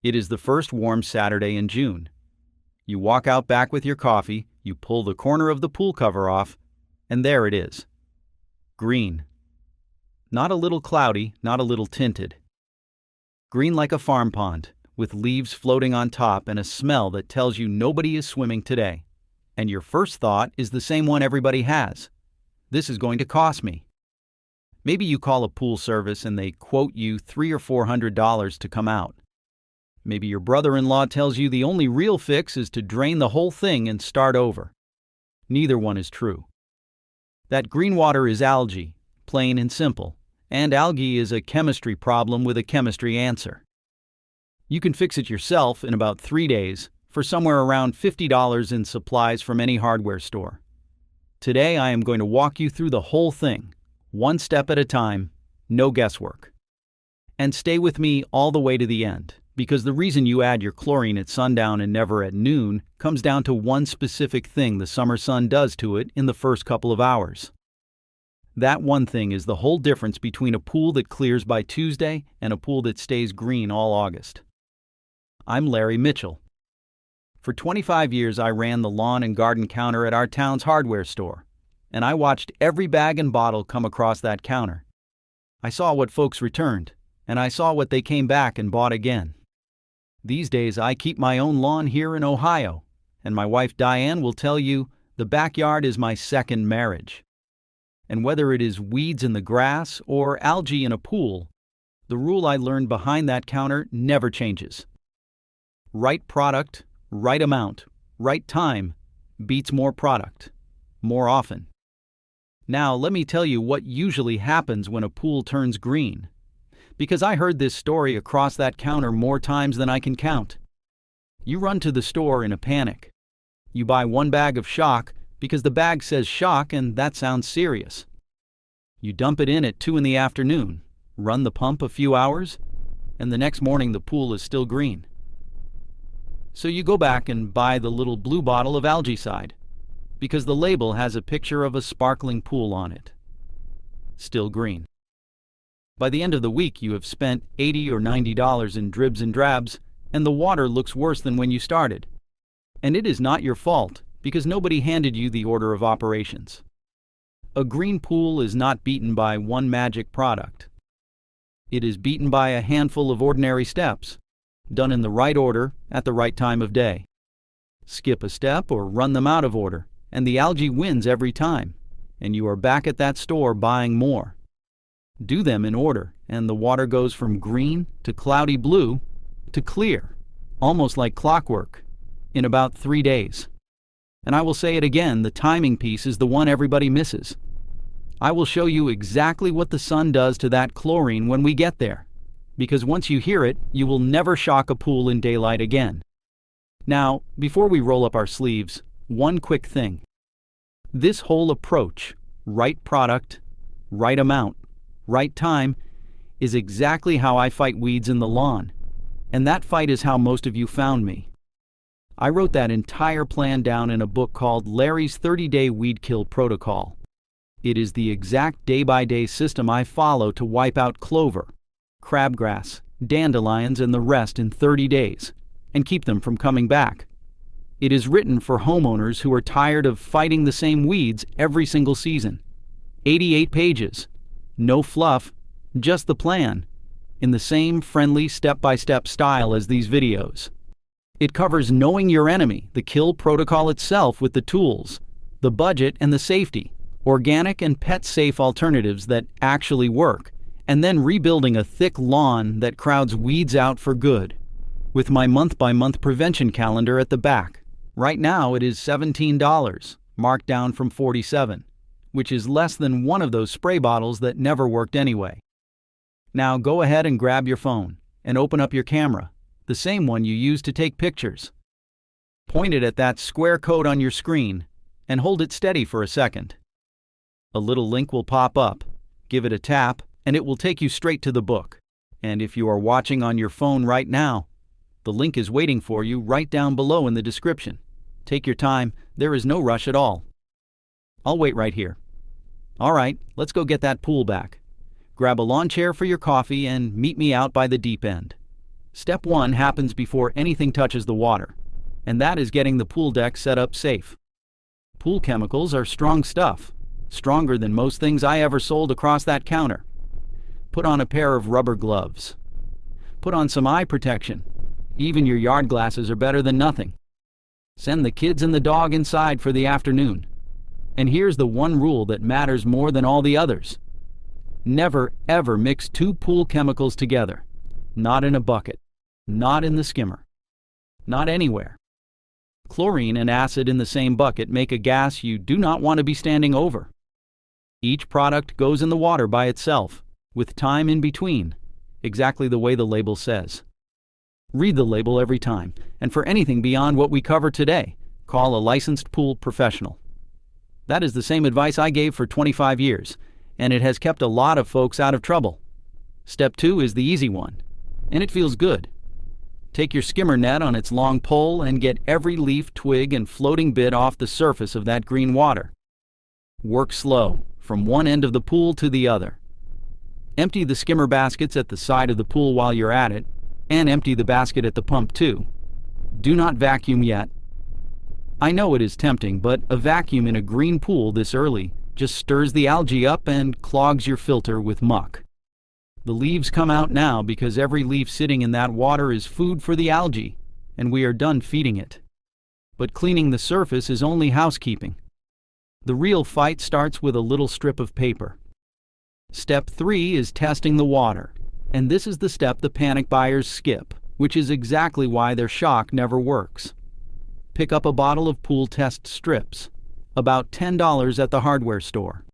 It is the first warm Saturday in June. You walk out back with your coffee, you pull the corner of the pool cover off, and there it is. Green. Not a little cloudy, not a little tinted. Green like a farm pond, with leaves floating on top and a smell that tells you nobody is swimming today. And your first thought is the same one everybody has. This is going to cost me. Maybe you call a pool service and they quote you $300 or $400 to come out. Maybe your brother-in-law tells you the only real fix is to drain the whole thing and start over. Neither one is true. That green water is algae, plain and simple, and algae is a chemistry problem with a chemistry answer. You can fix it yourself in about 3 days for somewhere around $50 in supplies from any hardware store. Today I am going to walk you through the whole thing, one step at a time, no guesswork. And stay with me all the way to the end, because the reason you add your chlorine at sundown and never at noon comes down to one specific thing the summer sun does to it in the first couple of hours. That one thing is the whole difference between a pool that clears by Tuesday and a pool that stays green all August. I'm Larry Mitchell. For 25 years I ran the lawn and garden counter at our town's hardware store, and I watched every bag and bottle come across that counter. I saw what folks returned, and I saw what they came back and bought again. These days I keep my own lawn here in Ohio, and my wife Diane will tell you the backyard is my second marriage. And whether it is weeds in the grass or algae in a pool, the rule I learned behind that counter never changes. Right product, right amount, right time beats more product, more often. Now let me tell you what usually happens when a pool turns green, because I heard this story across that counter more times than I can count. You run to the store in a panic. You buy one bag of shock because the bag says shock and that sounds serious. You dump it in at 2 in the afternoon, run the pump a few hours, and the next morning the pool is still green. So you go back and buy the little blue bottle of algaecide, because the label has a picture of a sparkling pool on it. Still green. By the end of the week you have spent $80 or $90 in dribs and drabs, and the water looks worse than when you started. And it is not your fault, because nobody handed you the order of operations. A green pool is not beaten by one magic product. It is beaten by a handful of ordinary steps, done in the right order at the right time of day. Skip a step or run them out of order, and the algae wins every time, and you are back at that store buying more. Do them in order, and the water goes from green to cloudy blue to clear, almost like clockwork, in about 3 days. And I will say it again, the timing piece is the one everybody misses. I will show you exactly what the sun does to that chlorine when we get there, because once you hear it, you will never shock a pool in daylight again. Now, before we roll up our sleeves, one quick thing. This whole approach, right product, right amount, right time, is exactly how I fight weeds in the lawn, and that fight is how most of you found me. I wrote that entire plan down in a book called Larry's 30-Day Weed Kill Protocol. It is the exact day-by-day system I follow to wipe out clover, crabgrass, dandelions, and the rest in 30 days, and keep them from coming back. It is written for homeowners who are tired of fighting the same weeds every single season. 88 pages. No fluff, just the plan, in the same friendly step-by-step style as these videos. It covers knowing your enemy, the kill protocol itself with the tools, the budget and the safety, organic and pet-safe alternatives that actually work, and then rebuilding a thick lawn that crowds weeds out for good, with my month-by-month prevention calendar at the back. Right now it is $17, marked down from $47. Which is less than one of those spray bottles that never worked anyway. Now go ahead and grab your phone and open up your camera, the same one you use to take pictures. Point it at that square code on your screen and hold it steady for a second. A little link will pop up. Give it a tap and it will take you straight to the book. And if you are watching on your phone right now, the link is waiting for you right down below in the description. Take your time, there is no rush at all. I'll wait right here. All right, let's go get that pool back. Grab a lawn chair for your coffee and meet me out by the deep end. Step 1 happens before anything touches the water, and that is getting the pool deck set up safe. Pool chemicals are strong stuff, stronger than most things I ever sold across that counter. Put on a pair of rubber gloves. Put on some eye protection. Even your yard glasses are better than nothing. Send the kids and the dog inside for the afternoon. And here's the one rule that matters more than all the others. Never, ever mix two pool chemicals together. Not in a bucket. Not in the skimmer. Not anywhere. Chlorine and acid in the same bucket make a gas you do not want to be standing over. Each product goes in the water by itself, with time in between, exactly the way the label says. Read the label every time, and for anything beyond what we cover today, call a licensed pool professional. That is the same advice I gave for 25 years, and it has kept a lot of folks out of trouble. Step 2 is the easy one, and it feels good. Take your skimmer net on its long pole and get every leaf, twig, and floating bit off the surface of that green water. Work slow, from one end of the pool to the other. Empty the skimmer baskets at the side of the pool while you're at it, and empty the basket at the pump too. Do not vacuum yet. I know it is tempting, but a vacuum in a green pool this early just stirs the algae up and clogs your filter with muck. The leaves come out now because every leaf sitting in that water is food for the algae, and we are done feeding it. But cleaning the surface is only housekeeping. The real fight starts with a little strip of paper. Step 3 is testing the water, and this is the step the panic buyers skip, which is exactly why their shock never works. Pick up a bottle of pool test strips, about $10 at the hardware store.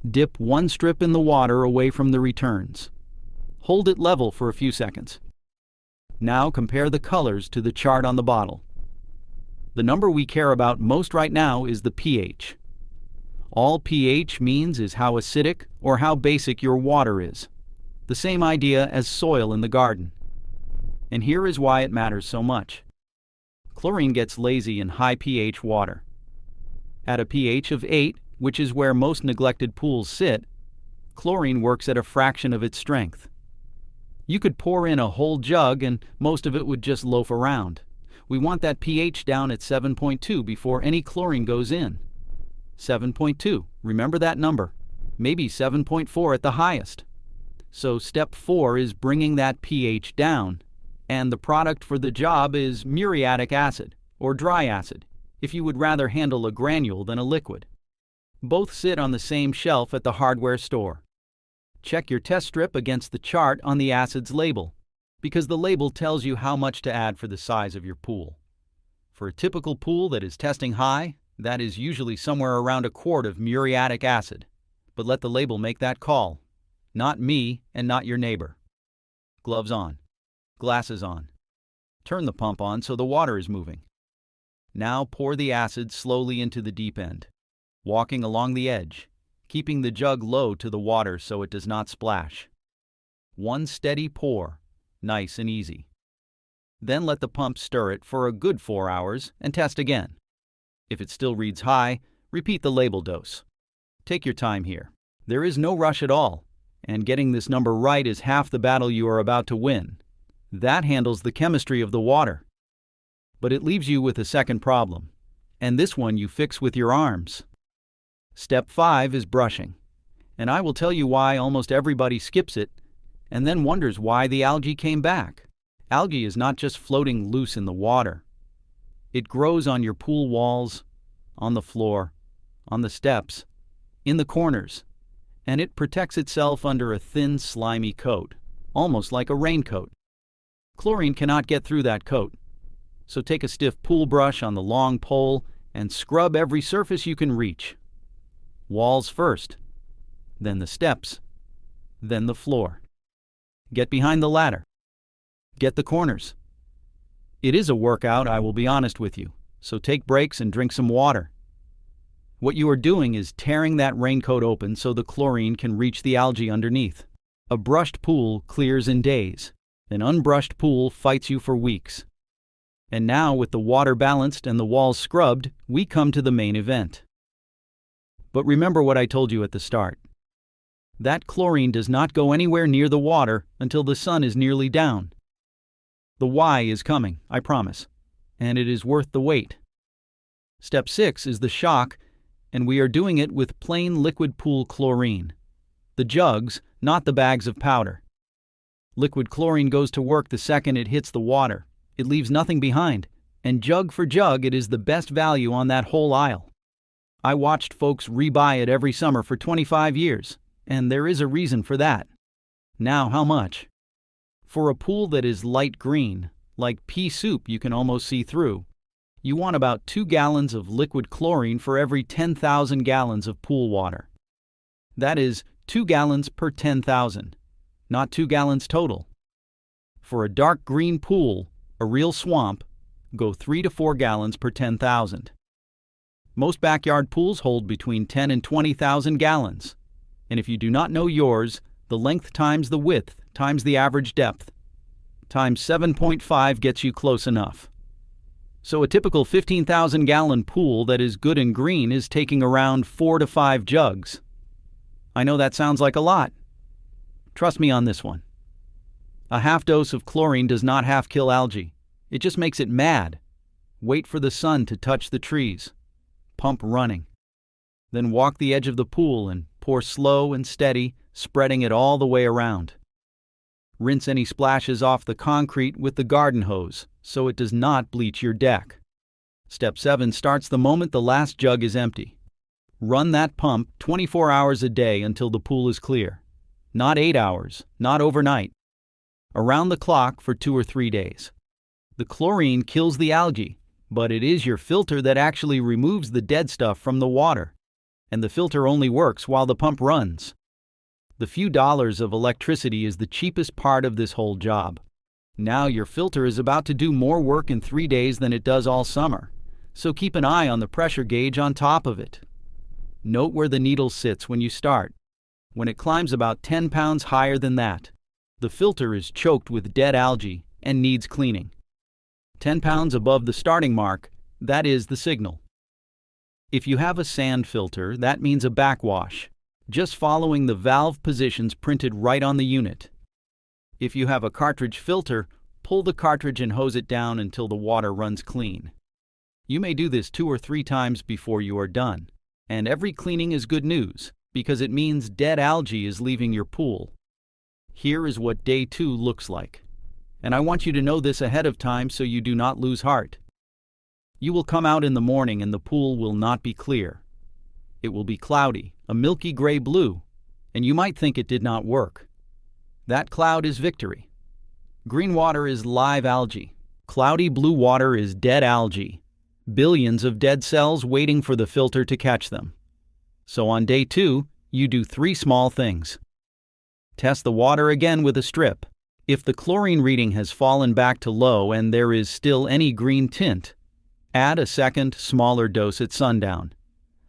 Dip one strip in the water away from the returns. Hold it level for a few seconds. Now compare the colors to the chart on the bottle. The number we care about most right now is the pH. All pH means is how acidic or how basic your water is. The same idea as soil in the garden. And here is why it matters so much. Chlorine gets lazy in high pH water. At a pH of 8, which is where most neglected pools sit, chlorine works at a fraction of its strength. You could pour in a whole jug and most of it would just loaf around. We want that pH down at 7.2 before any chlorine goes in. 7.2, remember that number. Maybe 7.4 at the highest. So step 4 is bringing that pH down, and the product for the job is muriatic acid, or dry acid, if you would rather handle a granule than a liquid. Both sit on the same shelf at the hardware store. Check your test strip against the chart on the acids label, because the label tells you how much to add for the size of your pool. For a typical pool that is testing high, that is usually somewhere around a quart of muriatic acid. But let the label make that call. Not me and not your neighbor. Gloves on. Glasses on. Turn the pump on so the water is moving. Now pour the acid slowly into the deep end, walking along the edge, keeping the jug low to the water so it does not splash. One steady pour, nice and easy. Then let the pump stir it for a good 4 hours and test again. If it still reads high, repeat the label dose. Take your time here. There is no rush at all, and getting this number right is half the battle you are about to win. That handles the chemistry of the water. But it leaves you with a second problem, and this one you fix with your arms. Step 5 is brushing, and I will tell you why almost everybody skips it and then wonders why the algae came back. Algae is not just floating loose in the water. It grows on your pool walls, on the floor, on the steps, in the corners, and it protects itself under a thin, slimy coat, almost like a raincoat. Chlorine cannot get through that coat, so take a stiff pool brush on the long pole and scrub every surface you can reach. Walls first, then the steps, then the floor. Get behind the ladder. Get the corners. It is a workout, I will be honest with you, so take breaks and drink some water. What you are doing is tearing that raincoat open so the chlorine can reach the algae underneath. A brushed pool clears in days. An unbrushed pool fights you for weeks. And now, with the water balanced and the walls scrubbed, we come to the main event. But remember what I told you at the start. That chlorine does not go anywhere near the water until the sun is nearly down. The why is coming, I promise, and it is worth the wait. Step 6 is the shock, and we are doing it with plain liquid pool chlorine. The jugs, not the bags of powder. Liquid chlorine goes to work the second it hits the water. It leaves nothing behind, and jug for jug it is the best value on that whole aisle. I watched folks rebuy it every summer for 25 years, and there is a reason for that. Now how much? For a pool that is light green, like pea soup you can almost see through, you want about 2 gallons of liquid chlorine for every 10,000 gallons of pool water. That is 2 gallons per 10,000, not 2 gallons total. For a dark green pool, a real swamp, go 3 to 4 gallons per 10,000. Most backyard pools hold between 10 and 20,000 gallons, and if you do not know yours, the length times the width times the average depth times 7.5 gets you close enough. So a typical 15,000-gallon pool that is good and green is taking around 4 to 5 jugs. I know that sounds like a lot. Trust me on this one. A half dose of chlorine does not half kill algae. It just makes it mad. Wait for the sun to touch the trees. Pump running. Then walk the edge of the pool and pour slow and steady, spreading it all the way around. Rinse any splashes off the concrete with the garden hose so it does not bleach your deck. Step 7 starts the moment the last jug is empty. Run that pump 24 hours a day until the pool is clear. Not 8 hours, not overnight. Around the clock for 2 or 3 days. The chlorine kills the algae, but it is your filter that actually removes the dead stuff from the water, and the filter only works while the pump runs. The few dollars of electricity is the cheapest part of this whole job. Now your filter is about to do more work in 3 days than it does all summer, so keep an eye on the pressure gauge on top of it. Note where the needle sits when you start. When it climbs about 10 pounds higher than that, the filter is choked with dead algae and needs cleaning. 10 pounds above the starting mark, that is the signal. If you have a sand filter, that means a backwash, just following the valve positions printed right on the unit. If you have a cartridge filter, pull the cartridge and hose it down until the water runs clean. You may do this 2 or 3 times before you are done, and every cleaning is good news because it means dead algae is leaving your pool. Here is what day 2 looks like, and I want you to know this ahead of time so you do not lose heart. You will come out in the morning and the pool will not be clear. It will be cloudy, a milky gray blue, and you might think it did not work. That cloud is victory. Green water is live algae. Cloudy blue water is dead algae. Billions of dead cells waiting for the filter to catch them. So on day 2, you do 3 small things. Test the water again with a strip. If the chlorine reading has fallen back to low and there is still any green tint, add a second, smaller dose at sundown,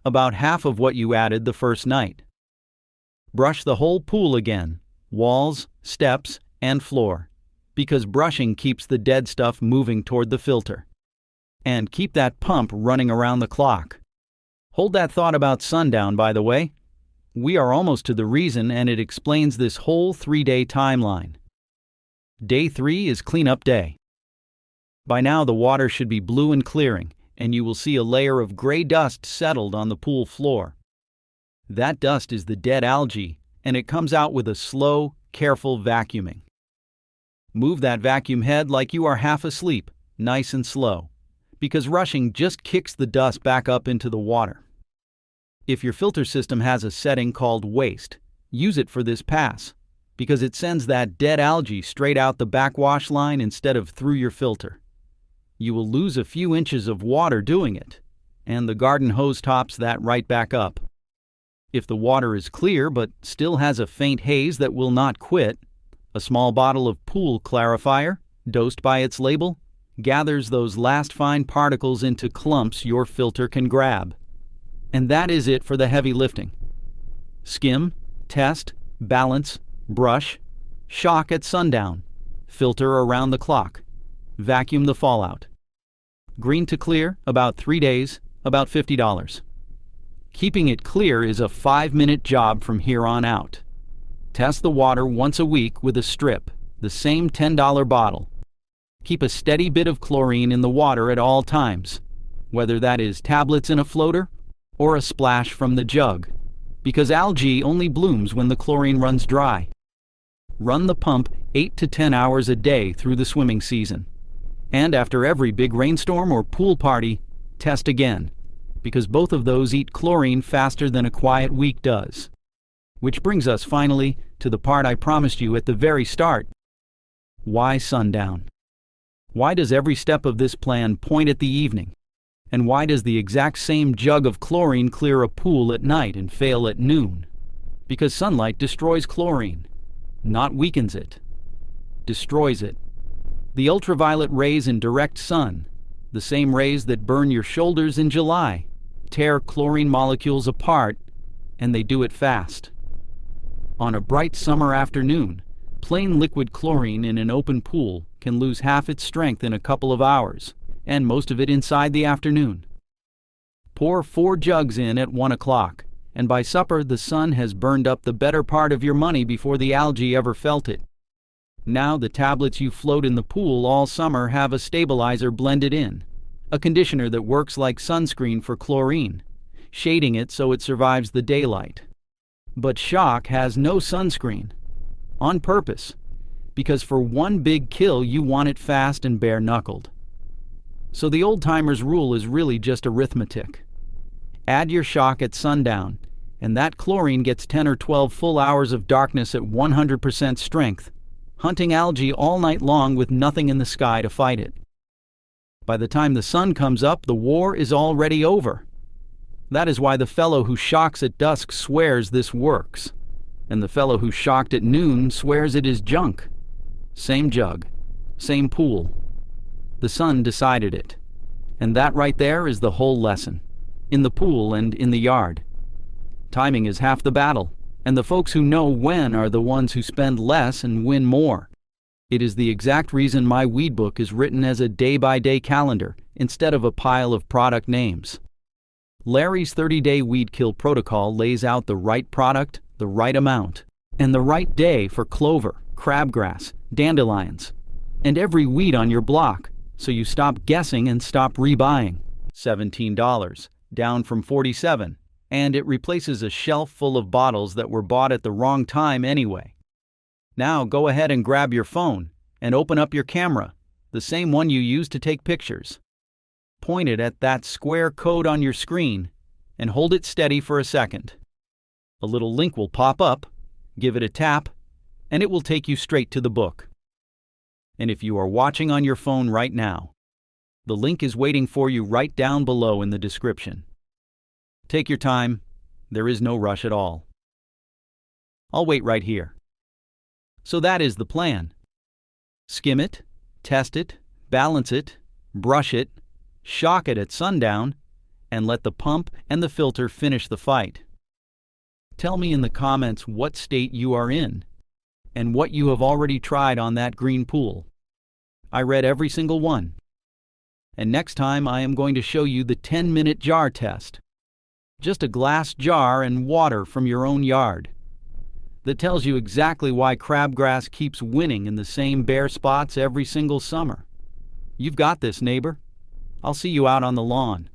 about half of what you added the first night. Brush the whole pool again, walls, steps, and floor, because brushing keeps the dead stuff moving toward the filter. And keep that pump running around the clock. Hold that thought about sundown, by the way. We are almost to the reason, and it explains this whole 3-day timeline. Day 3 is cleanup day. By now the water should be blue and clearing, and you will see a layer of gray dust settled on the pool floor. That dust is the dead algae, and it comes out with a slow, careful vacuuming. Move that vacuum head like you are half asleep, nice and slow, because rushing just kicks the dust back up into the water. If your filter system has a setting called waste, use it for this pass, because it sends that dead algae straight out the backwash line instead of through your filter. You will lose a few inches of water doing it, and the garden hose tops that right back up. If the water is clear but still has a faint haze that will not quit, a small bottle of pool clarifier, dosed by its label, gathers those last fine particles into clumps your filter can grab. And that is it for the heavy lifting. Skim, test, balance, brush, shock at sundown, filter around the clock, vacuum the fallout. Green to clear, about 3 days, about $50. Keeping it clear is a 5-minute job from here on out. Test the water once a week with a strip, the same $10 bottle. Keep a steady bit of chlorine in the water at all times, whether that is tablets in a floater or a splash from the jug, because algae only blooms when the chlorine runs dry. Run the pump 8 to 10 hours a day through the swimming season. And after every big rainstorm or pool party, test again, because both of those eat chlorine faster than a quiet week does. Which brings us finally to the part I promised you at the very start. Why sundown? Why does every step of this plan point at the evening? And why does the exact same jug of chlorine clear a pool at night and fail at noon? Because sunlight destroys chlorine, not weakens it. Destroys it. The ultraviolet rays in direct sun, the same rays that burn your shoulders in July, tear chlorine molecules apart, and they do it fast. On a bright summer afternoon, plain liquid chlorine in an open pool can lose half its strength in a couple of hours, and most of it inside the afternoon. Pour 4 jugs in at 1 o'clock, and by supper the sun has burned up the better part of your money before the algae ever felt it. Now the tablets you float in the pool all summer have a stabilizer blended in, a conditioner that works like sunscreen for chlorine, shading it so it survives the daylight. But shock has no sunscreen, on purpose, because for one big kill you want it fast and bare-knuckled. So the old-timers' rule is really just arithmetic. Add your shock at sundown, and that chlorine gets 10 or 12 full hours of darkness at 100% strength, hunting algae all night long with nothing in the sky to fight it. By the time the sun comes up, the war is already over. That is why the fellow who shocks at dusk swears this works, and the fellow who shocked at noon swears it is junk. Same jug, same pool. The sun decided it. And that right there is the whole lesson, in the pool and in the yard. Timing is half the battle, and the folks who know when are the ones who spend less and win more. It is the exact reason my weed book is written as a day-by-day calendar instead of a pile of product names. Larry's 30-day weed kill protocol lays out the right product, the right amount, and the right day for clover, crabgrass, dandelions, and every weed on your block, so you stop guessing and stop rebuying. $17, down from $47, and it replaces a shelf full of bottles that were bought at the wrong time anyway. Now go ahead and grab your phone and open up your camera, the same one you use to take pictures. Point it at that square code on your screen and hold it steady for a second. A little link will pop up, give it a tap, and it will take you straight to the book. And if you are watching on your phone right now, the link is waiting for you right down below in the description. Take your time. There is no rush at all. I'll wait right here. So that is the plan. Skim it, test it, balance it, brush it, shock it at sundown, and let the pump and the filter finish the fight. Tell me in the comments what state you are in and what you have already tried on that green pool. I read every single one. And next time I am going to show you the 10-minute jar test. Just a glass jar and water from your own yard. That tells you exactly why crabgrass keeps winning in the same bare spots every single summer. You've got this, neighbor. I'll see you out on the lawn.